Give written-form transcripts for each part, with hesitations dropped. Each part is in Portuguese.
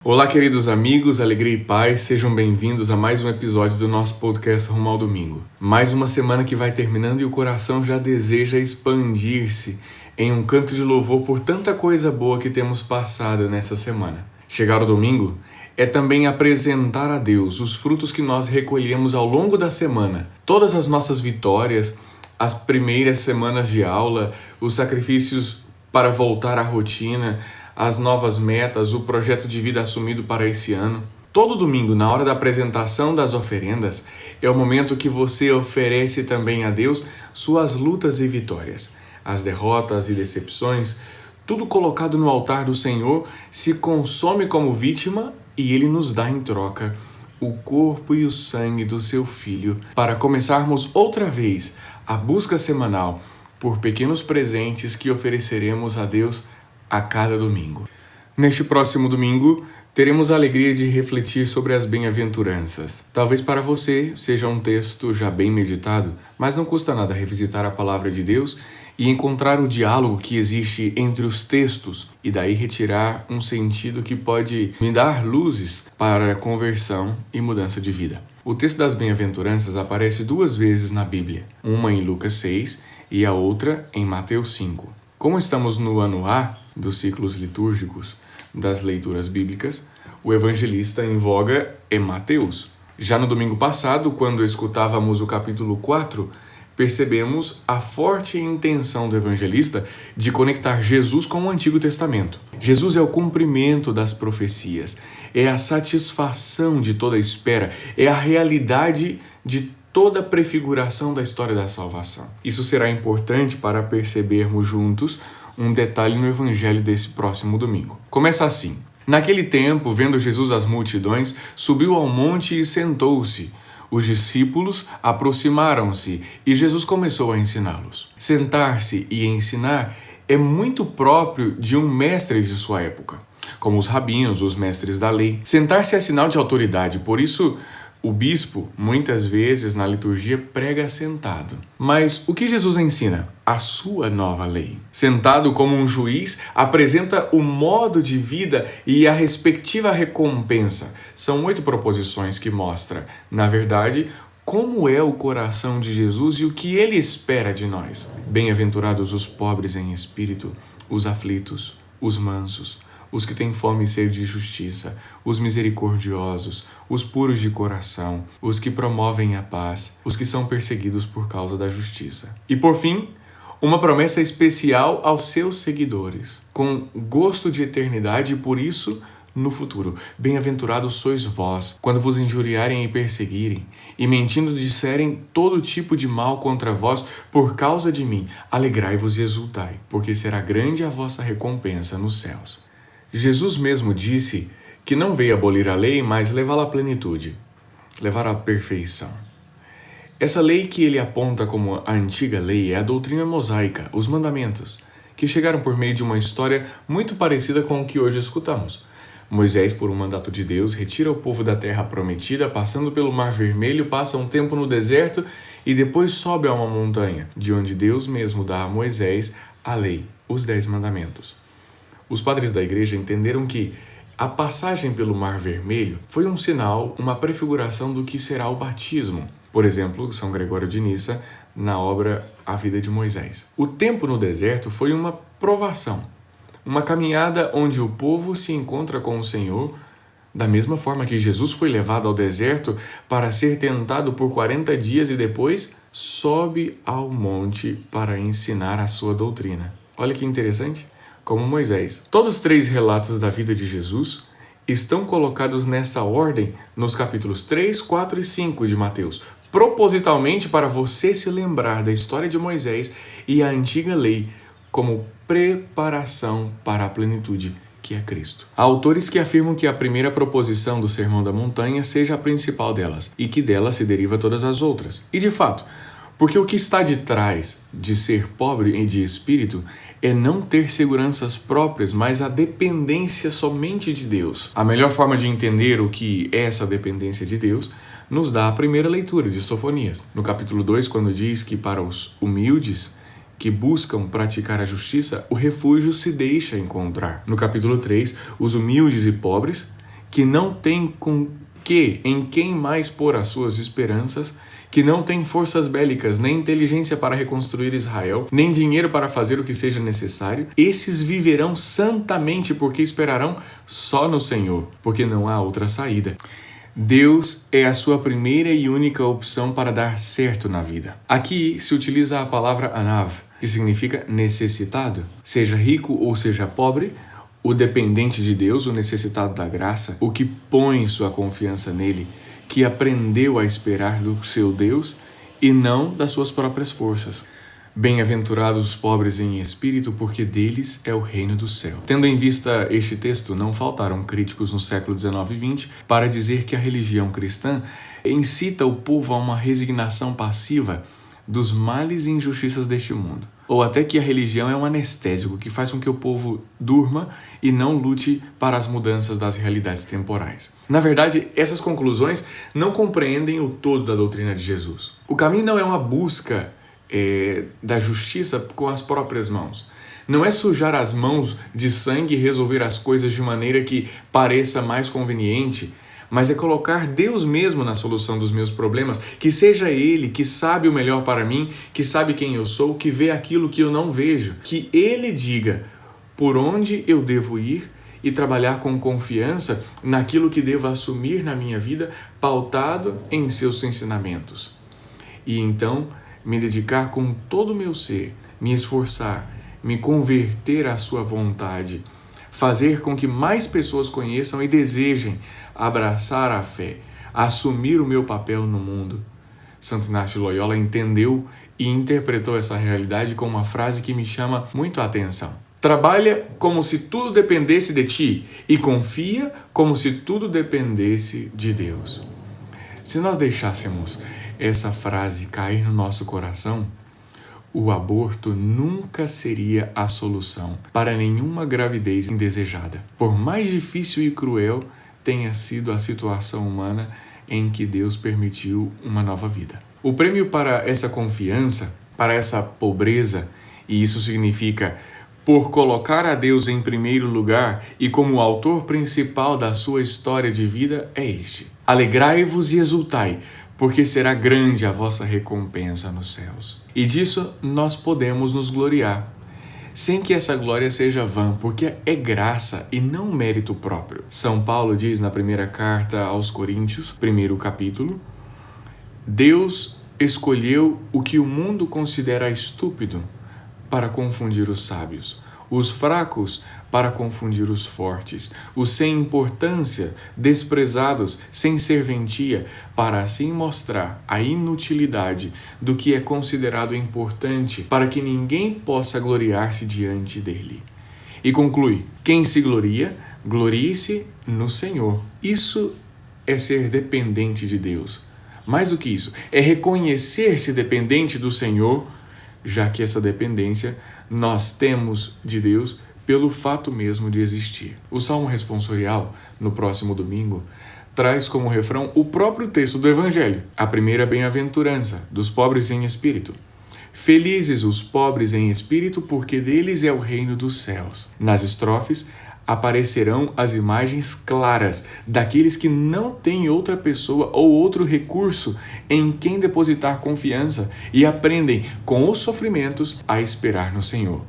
Olá, queridos amigos, alegria e paz, sejam bem-vindos a mais um episódio do nosso podcast Rumo ao Domingo. Mais uma semana que vai terminando e o coração já deseja expandir-se em um canto de louvor por tanta coisa boa que temos passado nessa semana. Chegar ao domingo é também apresentar a Deus os frutos que nós recolhemos ao longo da semana, todas as nossas vitórias, as primeiras semanas de aula, os sacrifícios para voltar à rotina, as novas metas, o projeto de vida assumido para esse ano. Todo domingo, na hora da apresentação das oferendas, é o momento que você oferece também a Deus suas lutas e vitórias. As derrotas e decepções, tudo colocado no altar do Senhor, se consome como vítima e Ele nos dá em troca o corpo e o sangue do seu Filho, para começarmos outra vez a busca semanal por pequenos presentes que ofereceremos a Deus a cada domingo. Neste próximo domingo, teremos a alegria de refletir sobre as bem-aventuranças. Talvez para você seja um texto já bem meditado, mas não custa nada revisitar a palavra de Deus e encontrar o diálogo que existe entre os textos e daí retirar um sentido que pode me dar luzes para conversão e mudança de vida. O texto das bem-aventuranças aparece duas vezes na Bíblia, uma em Lucas 6 e a outra em Mateus 5. Como estamos no ano A dos ciclos litúrgicos das leituras bíblicas, o evangelista em voga é Mateus. Já no domingo passado, quando escutávamos o capítulo 4, percebemos a forte intenção do evangelista de conectar Jesus com o Antigo Testamento. Jesus é o cumprimento das profecias, é a satisfação de toda a espera, é a realidade de toda a prefiguração da história da salvação. Isso será importante para percebermos juntos um detalhe no evangelho desse próximo domingo. Começa assim: naquele tempo, vendo Jesus as multidões, subiu ao monte e sentou-se. Os discípulos aproximaram-se e Jesus começou a ensiná-los. Sentar-se e ensinar é muito próprio de um mestre de sua época, como os rabinos, os mestres da lei. Sentar-se é sinal de autoridade, por isso o bispo, muitas vezes na liturgia, prega sentado. Mas o que Jesus ensina? A sua nova lei. Sentado como um juiz, apresenta o modo de vida e a respectiva recompensa. São 8 proposições que mostram, na verdade, como é o coração de Jesus e o que ele espera de nós. Bem-aventurados os pobres em espírito, os aflitos, os mansos, os que têm fome e sede de justiça, os misericordiosos, os puros de coração, os que promovem a paz, os que são perseguidos por causa da justiça. E por fim, uma promessa especial aos seus seguidores, com gosto de eternidade e por isso no futuro. Bem-aventurados sois vós, quando vos injuriarem e perseguirem, e mentindo disserem todo tipo de mal contra vós por causa de mim. Alegrai-vos e exultai, porque será grande a vossa recompensa nos céus. Jesus mesmo disse que não veio abolir a lei, mas levá-la à plenitude, levar à perfeição. Essa lei que ele aponta como a antiga lei é a doutrina mosaica, os mandamentos, que chegaram por meio de uma história muito parecida com o que hoje escutamos. Moisés, por um mandato de Deus, retira o povo da terra prometida, passando pelo Mar Vermelho, passa um tempo no deserto e depois sobe a uma montanha, de onde Deus mesmo dá a Moisés a lei, os 10 mandamentos. Os padres da igreja entenderam que a passagem pelo Mar Vermelho foi um sinal, uma prefiguração do que será o batismo. Por exemplo, São Gregório de Nissa, na obra A Vida de Moisés. O tempo no deserto foi uma provação, uma caminhada onde o povo se encontra com o Senhor, da mesma forma que Jesus foi levado ao deserto para ser tentado por 40 dias e depois sobe ao monte para ensinar a sua doutrina. Olha que interessante. Como Moisés. Todos os 3 relatos da vida de Jesus estão colocados nessa ordem nos capítulos 3, 4 e 5 de Mateus, propositalmente para você se lembrar da história de Moisés e a antiga lei como preparação para a plenitude, que é Cristo. Há autores que afirmam que a primeira proposição do Sermão da Montanha seja a principal delas e que dela se deriva todas as outras. E de fato, porque o que está de trás de ser pobre e de espírito é não ter seguranças próprias, mas a dependência somente de Deus. A melhor forma de entender o que é essa dependência de Deus nos dá a primeira leitura de Sofonias. No capítulo 2, quando diz que para os humildes que buscam praticar a justiça, o refúgio se deixa encontrar. No capítulo 3, os humildes e pobres que não tem em quem mais pôr as suas esperanças, que não tem forças bélicas, nem inteligência para reconstruir Israel, nem dinheiro para fazer o que seja necessário, esses viverão santamente porque esperarão só no Senhor, porque não há outra saída. Deus é a sua primeira e única opção para dar certo na vida. Aqui se utiliza a palavra anav, que significa necessitado. Seja rico ou seja pobre, o dependente de Deus, o necessitado da graça, o que põe sua confiança nele, que aprendeu a esperar do seu Deus e não das suas próprias forças. Bem-aventurados os pobres em espírito, porque deles é o reino do céu. Tendo em vista este texto, não faltaram críticos no século XIX e XX para dizer que a religião cristã incita o povo a uma resignação passiva dos males e injustiças deste mundo. Ou até que a religião é um anestésico que faz com que o povo durma e não lute para as mudanças das realidades temporais. Na verdade, essas conclusões não compreendem o todo da doutrina de Jesus. O caminho não é uma busca da justiça com as próprias mãos. Não é sujar as mãos de sangue e resolver as coisas de maneira que pareça mais conveniente, mas é colocar Deus mesmo na solução dos meus problemas, que seja Ele que sabe o melhor para mim, que sabe quem eu sou, que vê aquilo que eu não vejo, que Ele diga por onde eu devo ir e trabalhar com confiança naquilo que devo assumir na minha vida, pautado em seus ensinamentos. E então me dedicar com todo o meu ser, me esforçar, me converter à sua vontade, fazer com que mais pessoas conheçam e desejem abraçar a fé, assumir o meu papel no mundo. Santo Inácio de Loyola entendeu e interpretou essa realidade com uma frase que me chama muito a atenção. Trabalha como se tudo dependesse de ti e confia como se tudo dependesse de Deus. Se nós deixássemos essa frase cair no nosso coração, o aborto nunca seria a solução para nenhuma gravidez indesejada. Por mais difícil e cruel tenha sido a situação humana em que Deus permitiu uma nova vida. O prêmio para essa confiança, para essa pobreza, e isso significa por colocar a Deus em primeiro lugar e como autor principal da sua história de vida, é este: alegrai-vos e exultai, porque será grande a vossa recompensa nos céus. E disso nós podemos nos gloriar, sem que essa glória seja vã, porque é graça e não mérito próprio. São Paulo diz na primeira carta aos Coríntios, primeiro capítulo, Deus escolheu o que o mundo considera estúpido para confundir os sábios, os fracos para confundir os fortes, os sem importância, desprezados, sem serventia, para assim mostrar a inutilidade do que é considerado importante, para que ninguém possa gloriar-se diante dele. E conclui: quem se gloria, glorie-se no Senhor. Isso é ser dependente de Deus. Mais do que isso, é reconhecer-se dependente do Senhor, já que essa dependência nós temos de Deus pelo fato mesmo de existir. O Salmo responsorial, no próximo domingo, traz como refrão o próprio texto do Evangelho, a primeira bem-aventurança dos pobres em espírito. Felizes os pobres em espírito, porque deles é o reino dos céus. Nas estrofes, aparecerão as imagens claras daqueles que não têm outra pessoa ou outro recurso em quem depositar confiança e aprendem com os sofrimentos a esperar no Senhor.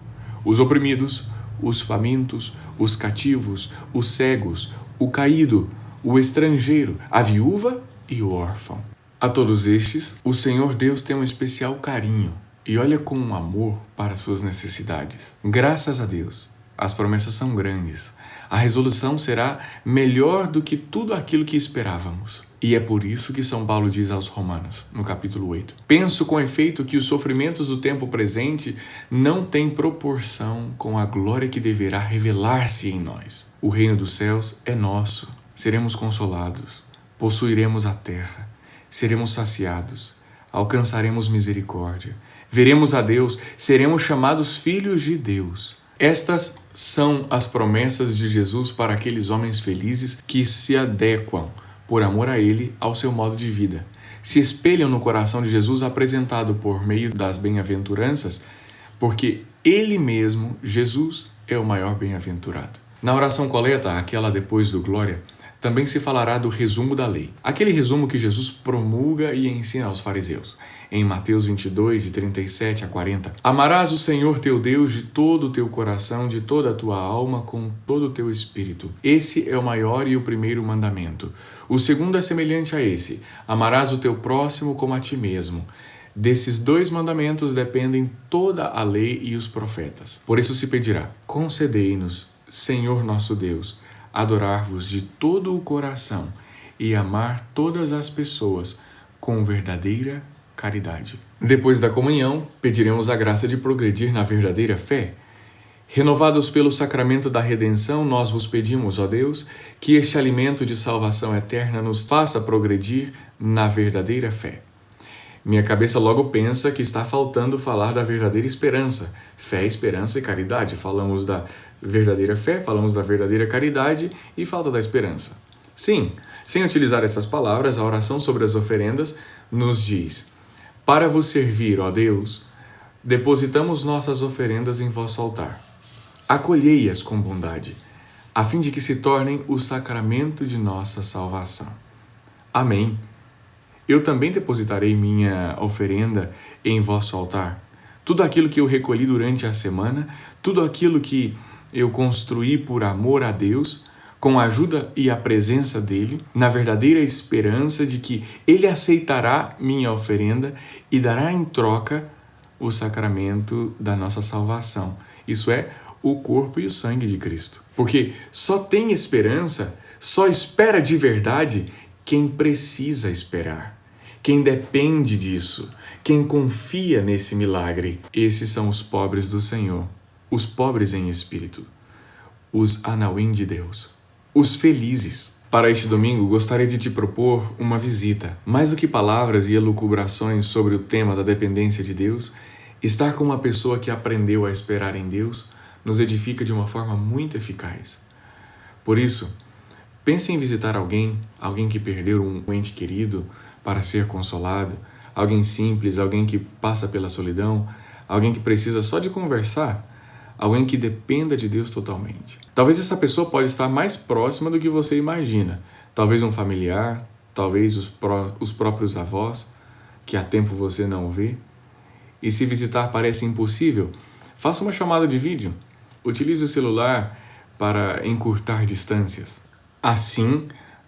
Os oprimidos, os famintos, os cativos, os cegos, o caído, o estrangeiro, a viúva e o órfão. A todos estes, o Senhor Deus tem um especial carinho e olha com amor para suas necessidades. Graças a Deus, as promessas são grandes. A resolução será melhor do que tudo aquilo que esperávamos. E é por isso que São Paulo diz aos Romanos, no capítulo 8: penso com efeito que os sofrimentos do tempo presente não têm proporção com a glória que deverá revelar-se em nós. O reino dos céus é nosso. Seremos consolados, possuiremos a terra, seremos saciados, alcançaremos misericórdia, veremos a Deus, seremos chamados filhos de Deus. Estas são as promessas de Jesus para aqueles homens felizes que se adequam, por amor a Ele, ao seu modo de vida. Se espelham no coração de Jesus apresentado por meio das bem-aventuranças, porque Ele mesmo, Jesus, é o maior bem-aventurado. Na oração coleta, aquela depois do Glória, Também se falará do resumo da lei, aquele resumo que Jesus promulga e ensina aos fariseus. Em Mateus 22, de 37 a 40, amarás o Senhor teu Deus de todo o teu coração, de toda a tua alma, com todo o teu espírito. Esse é o maior e o primeiro mandamento. O segundo é semelhante a esse: amarás o teu próximo como a ti mesmo. Desses 2 mandamentos dependem toda a lei e os profetas. Por isso se pedirá: concedei-nos, Senhor nosso Deus, adorar-vos de todo o coração e amar todas as pessoas com verdadeira caridade. Depois da comunhão, pediremos a graça de progredir na verdadeira fé. Renovados pelo sacramento da redenção, nós vos pedimos, ó Deus, que este alimento de salvação eterna nos faça progredir na verdadeira fé. Minha cabeça logo pensa que está faltando falar da verdadeira esperança. Fé, esperança e caridade. Falamos da verdadeira fé, falamos da verdadeira caridade e falta da esperança. Sim, sem utilizar essas palavras, a oração sobre as oferendas nos diz: para vos servir, ó Deus, depositamos nossas oferendas em vosso altar. Acolhei-as com bondade, a fim de que se tornem o sacramento de nossa salvação. Amém. Eu também depositarei minha oferenda em vosso altar. Tudo aquilo que eu recolhi durante a semana, tudo aquilo que eu construí por amor a Deus, com a ajuda e a presença dEle, na verdadeira esperança de que Ele aceitará minha oferenda e dará em troca o sacramento da nossa salvação. Isso é, o corpo e o sangue de Cristo. Porque só tem esperança, só espera de verdade quem precisa esperar, quem depende disso, quem confia nesse milagre. Esses são os pobres do Senhor, os pobres em espírito, os anauim de Deus, os felizes. Para este domingo, gostaria de te propor uma visita. Mais do que palavras e elucubrações sobre o tema da dependência de Deus, estar com uma pessoa que aprendeu a esperar em Deus nos edifica de uma forma muito eficaz. Por isso, pense em visitar alguém que perdeu um ente querido para ser consolado, alguém simples, alguém que passa pela solidão, alguém que precisa só de conversar, alguém que dependa de Deus totalmente. Talvez essa pessoa pode estar mais próxima do que você imagina. Talvez um familiar, talvez os próprios avós, que há tempo você não vê. E se visitar parece impossível, faça uma chamada de vídeo. Utilize o celular para encurtar distâncias. Assim,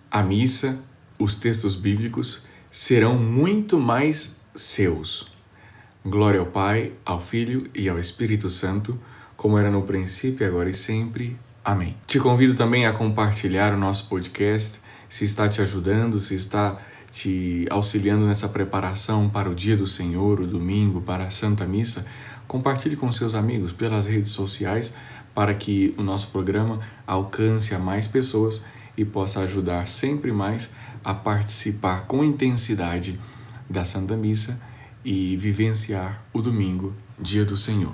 a missa, os textos bíblicos serão muito mais seus. Glória ao Pai, ao Filho e ao Espírito Santo, como era no princípio, agora e sempre. Amém. Te convido também a compartilhar o nosso podcast, se está te ajudando, se está te auxiliando nessa preparação para o dia do Senhor, o domingo, para a Santa Missa. Compartilhe com seus amigos pelas redes sociais para que o nosso programa alcance a mais pessoas e possa ajudar sempre mais a participar com intensidade da Santa Missa e vivenciar o domingo, dia do Senhor.